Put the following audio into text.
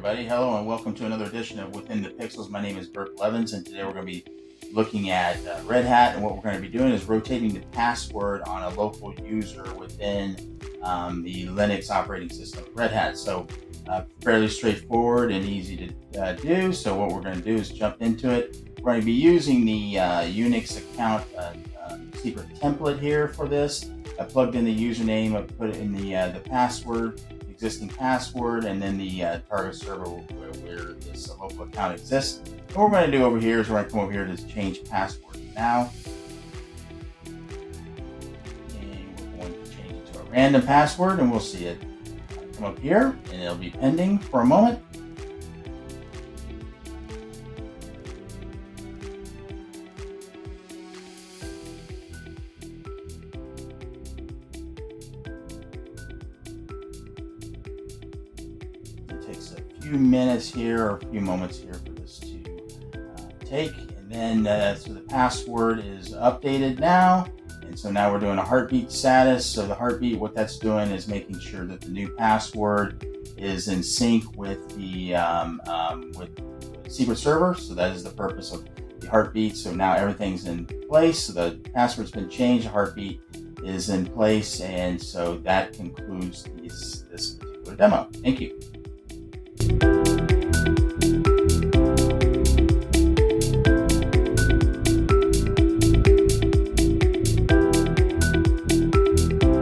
everybody. Hello and welcome to another edition of Within the Pixels. My name is Bert Blevins, and today we're going to be looking at Red Hat, and what we're going to be doing is rotating the password on a local user within the Linux operating system of Red Hat. So fairly straightforward and easy to do. So what we're going to do is jump into it. We're going to be using the Unix account secret template here for this. I plugged in the username, I put it in the password, existing password, and then the target server where this local account exists. And what we're going to do over here is we're going to come over here to change password now. And we're going to change it to a random password, and we'll see it come up here, and it'll be pending for a moment. Takes a few minutes here or a few moments here for this to take, and then so the password is updated now, and so now we're doing a heartbeat status. So the heartbeat, what that's doing is making sure that the new password is in sync with the secret server. So that is the purpose of the heartbeat. So now everything's in place. So the password's been changed, the heartbeat is in place, and so that concludes this particular demo. Thank you.